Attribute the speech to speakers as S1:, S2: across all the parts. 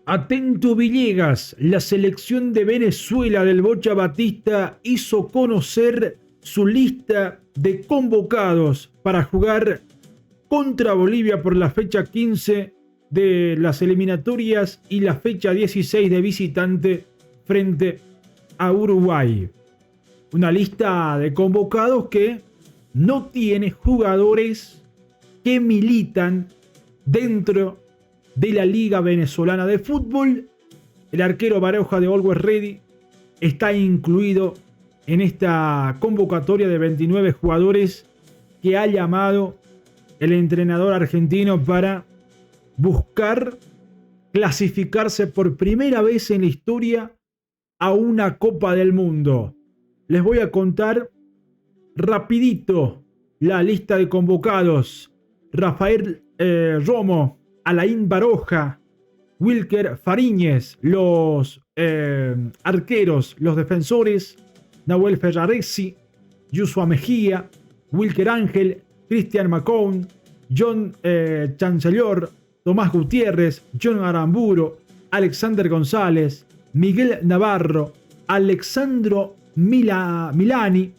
S1: Atento Villegas, la selección de Venezuela del Bocha Batista hizo conocer su lista de convocados para jugar contra Bolivia por la fecha 15 de las eliminatorias y la fecha 16 de visitante frente a Uruguay. Una lista de convocados que no tiene jugadores que militan dentro de la Liga Venezolana de Fútbol. El arquero Baroja de Always Ready está incluido en esta convocatoria de 29 jugadores que ha llamado el entrenador argentino para buscar clasificarse por primera vez en la historia a una Copa del Mundo. Les voy a contar rapidito la lista de convocados. Rafael Romo, Alain Baroja, Wilker Fariñez, los arqueros, los defensores, Nahuel Ferraresi, Yusua Mejía, Wilker Ángel, Cristian Macón, John Chancellor, Tomás Gutiérrez, John Aramburo, Alexander González, Miguel Navarro, Alexandro Milani.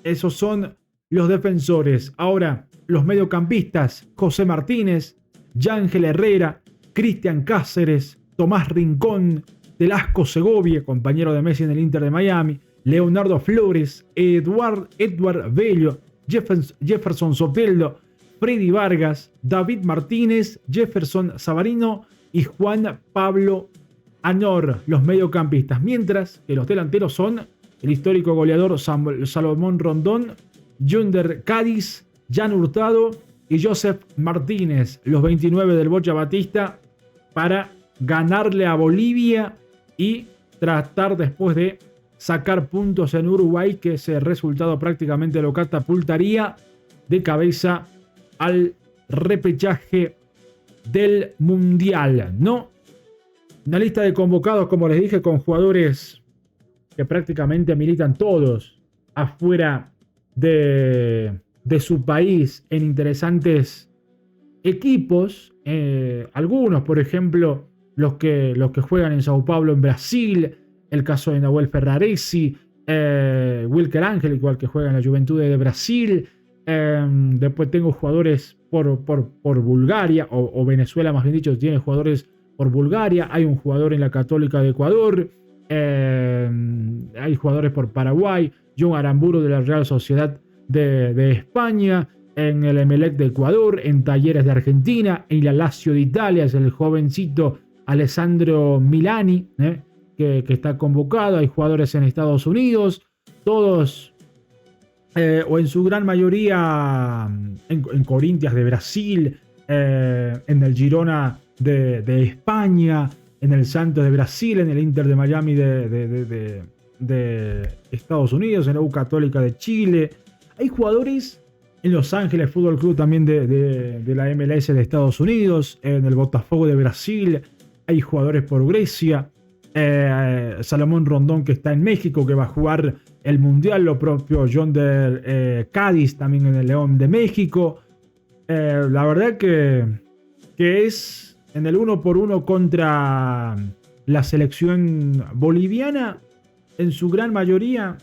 S1: Esos son los defensores. Ahora, los mediocampistas: José Martínez, Yángel Herrera, Cristian Cáceres, Tomás Rincón, Telasco Segovia, compañero de Messi en el Inter de Miami, Leonardo Flores, Edward Bello, Jefferson Soteldo, Freddy Vargas, David Martínez, Jefferson Savarino y Juan Pablo Anor, los mediocampistas. Mientras que los delanteros son el histórico goleador Salomón Rondón, Yunder Cádiz, Jan Hurtado y Joseph Martínez, los 29 del Bocha Batista, para ganarle a Bolivia y tratar después de sacar puntos en Uruguay, que ese resultado prácticamente lo catapultaría de cabeza al repechaje del Mundial, ¿no? Una lista de convocados, como les dije, con jugadores que prácticamente militan todos afuera de su país en interesantes equipos. Algunos, por ejemplo, los que juegan en Sao Paulo, en Brasil. El caso de Nahuel Ferraresi, Wilker Ángel, igual que juega en la Juventud de Brasil. Después tengo jugadores por Bulgaria, o Venezuela más bien dicho, tiene jugadores por Bulgaria. Hay un jugador en la Católica de Ecuador. Hay jugadores por Paraguay. John Aramburu de la Real Sociedad de España. En el Emelec de Ecuador. En Talleres de Argentina. En la Lazio de Italia es el jovencito Alessandro Milani, que está convocado. Hay jugadores en Estados Unidos. Todos, o en su gran mayoría, en Corinthians de Brasil. En el Girona de España. En el Santos de Brasil. En el Inter de Miami de Estados Unidos. En la U Católica de Chile. Hay jugadores en Los Ángeles Fútbol Club también de la MLS de Estados Unidos. En el Botafogo de Brasil. Hay jugadores por Grecia. Salomón Rondón, que está en México, que va a jugar el Mundial. Lo propio John de Cádiz, también en el León de México. La verdad que es en el 1-1 contra la selección boliviana. En su gran mayoría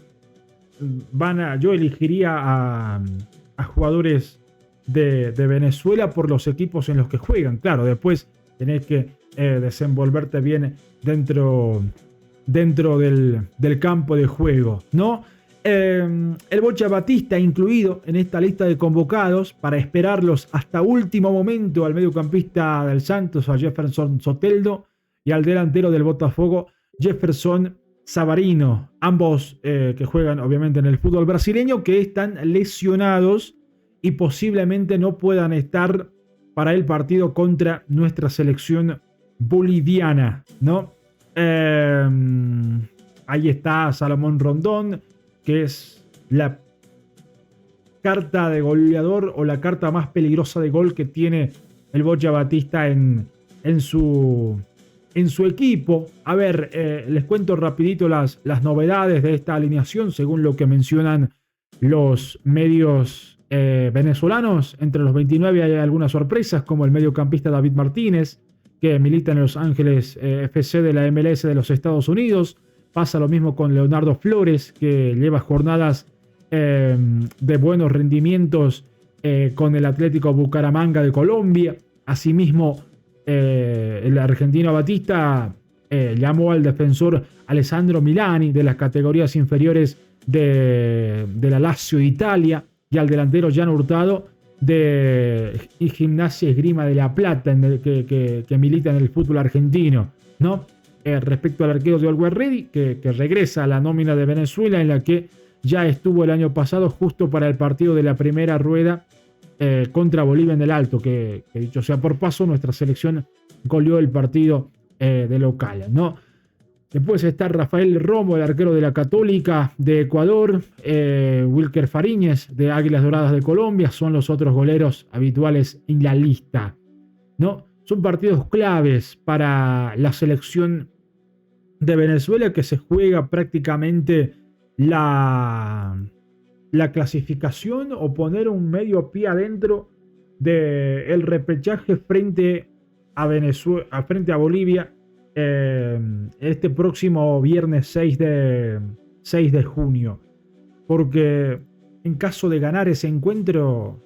S1: yo elegiría a jugadores de Venezuela por los equipos en los que juegan. Claro, después tenés que desenvolverte bien dentro del campo de juego, ¿no? El Bocha Batista incluido en esta lista de convocados para esperarlos hasta último momento al mediocampista del Santos, a Jefferson Soteldo, y al delantero del Botafogo, Jefferson Savarino, ambos que juegan obviamente en el fútbol brasileño, que están lesionados y posiblemente no puedan estar para el partido contra nuestra selección boliviana, ¿no? Ahí está Salomón Rondón, que es la carta de goleador o la carta más peligrosa de gol que tiene el Bocha Batista en su equipo. A ver, les cuento rapidito las novedades de esta alineación según lo que mencionan los medios venezolanos. Entre los 29 hay algunas sorpresas, como el mediocampista David Martínez, que milita en Los Ángeles FC de la MLS de los Estados Unidos. Pasa lo mismo con Leonardo Flores, que lleva jornadas de buenos rendimientos con el Atlético Bucaramanga de Colombia. Asimismo, el argentino Batista llamó al defensor Alessandro Milani de las categorías inferiores de la Lazio de Italia y al delantero Jan Hurtado de Gimnasia Esgrima de La Plata, que milita en el fútbol argentino, ¿no? Respecto al arquero de Always Ready, que regresa a la nómina de Venezuela, en la que ya estuvo el año pasado justo para el partido de la primera rueda contra Bolivia en el Alto, que dicho sea por paso, nuestra selección goleó el partido de local, ¿no? Después está Rafael Romo, el arquero de la Católica de Ecuador, Wilker Fariñez de Águilas Doradas de Colombia, son los otros goleros habituales en la lista, ¿no? Son partidos claves para la selección de Venezuela, que se juega prácticamente la clasificación o poner un medio pie adentro del repechaje frente a Venezuela, frente a Bolivia, este próximo viernes 6 de junio. Porque en caso de ganar ese encuentro,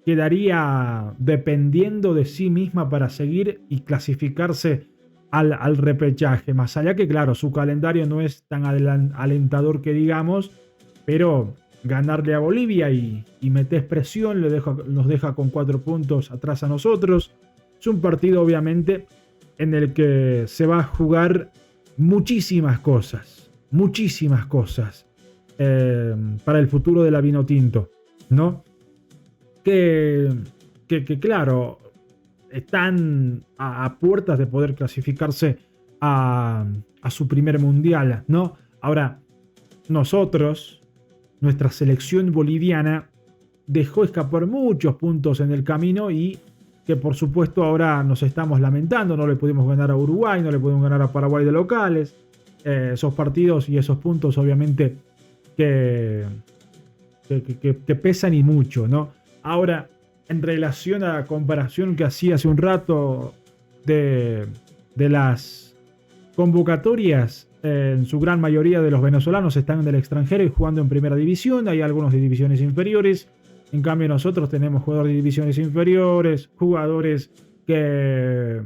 S1: quedaría dependiendo de sí misma para seguir y clasificarse al repechaje. Más allá que, claro, su calendario no es tan alentador que digamos, pero ganarle a Bolivia y meter presión nos deja con 4 puntos atrás a nosotros. Es un partido, obviamente, en el que se va a jugar muchísimas cosas para el futuro de la Vinotinto, ¿no? Que claro, están a puertas de poder clasificarse a su primer mundial, ¿no? Ahora, nuestra selección boliviana dejó escapar muchos puntos en el camino y que por supuesto ahora nos estamos lamentando. No le pudimos ganar a Uruguay, no le pudimos ganar a Paraguay de locales. Esos partidos y esos puntos obviamente que pesan y mucho, ¿no? Ahora, en relación a la comparación que hacía hace un rato de las convocatorias, en su gran mayoría de los venezolanos están en el extranjero y jugando en primera división. Hay algunos de divisiones inferiores. En cambio, nosotros tenemos jugadores de divisiones inferiores, jugadores que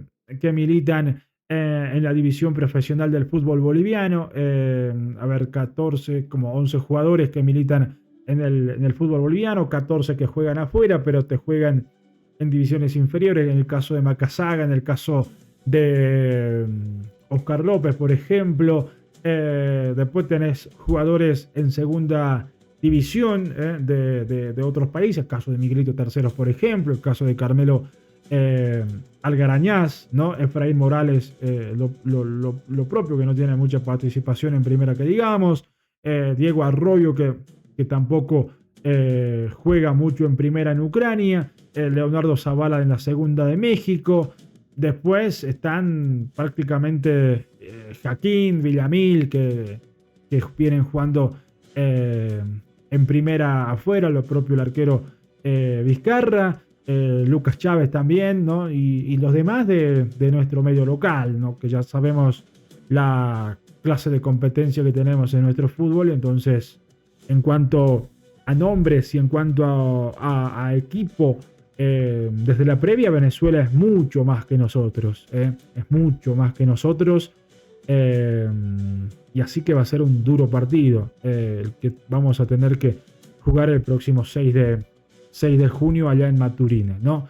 S1: militan en la división profesional del fútbol boliviano. 14, como 11 jugadores que militan en el fútbol boliviano, 14 que juegan afuera, pero te juegan en divisiones inferiores. En el caso de Macasaga, en el caso de Oscar López, por ejemplo. Después tenés jugadores en segunda división de otros países, el caso de Miguelito Terceros, por ejemplo, el caso de Carmelo Algarañaz, ¿no? Efraín Morales, lo propio, que no tiene mucha participación en primera que digamos, Diego Arroyo, que tampoco juega mucho en primera en Ucrania, Leonardo Zavala en la segunda de México. Después están prácticamente Jaquín, Villamil, que vienen jugando en primera afuera, lo propio el arquero Vizcarra, Lucas Chávez también, ¿no? Y los demás de nuestro medio local, ¿no? Que ya sabemos la clase de competencia que tenemos en nuestro fútbol. Entonces, en cuanto a nombres y en cuanto a equipo, desde la previa, Venezuela es mucho más que nosotros, es mucho más que nosotros. Y así que va a ser un duro partido el que vamos a tener que jugar el próximo 6 de junio allá en Maturín, ¿no?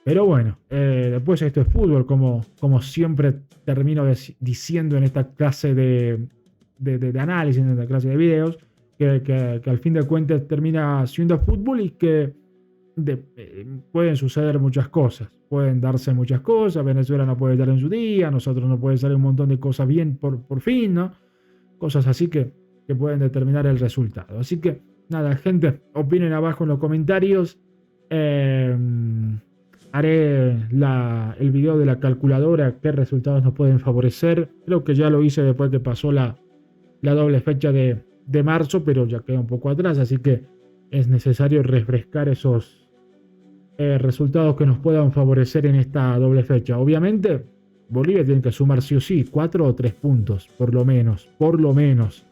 S1: Pero bueno, después esto es fútbol, como siempre termino diciendo en esta clase de análisis, en esta clase de videos, que al fin de cuentas termina siendo fútbol y que pueden suceder muchas cosas, pueden darse muchas cosas. Venezuela no puede estar en su día, nosotros no puede salir un montón de cosas bien por fin, ¿no? Cosas así que pueden determinar el resultado. Así que nada, gente, opinen abajo en los comentarios. Haré el video de la calculadora, qué resultados nos pueden favorecer. Creo que ya lo hice después que pasó la doble fecha de marzo, pero ya queda un poco atrás, así que es necesario refrescar esos resultados que nos puedan favorecer en esta doble fecha. Obviamente, Bolivia tiene que sumar sí o sí 4 o 3 puntos, por lo menos, por lo menos.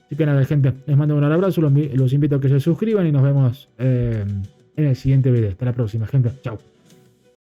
S1: Así que nada, gente, les mando un abrazo, los invito a que se suscriban y nos vemos en el siguiente video. Hasta la próxima, gente. Chao.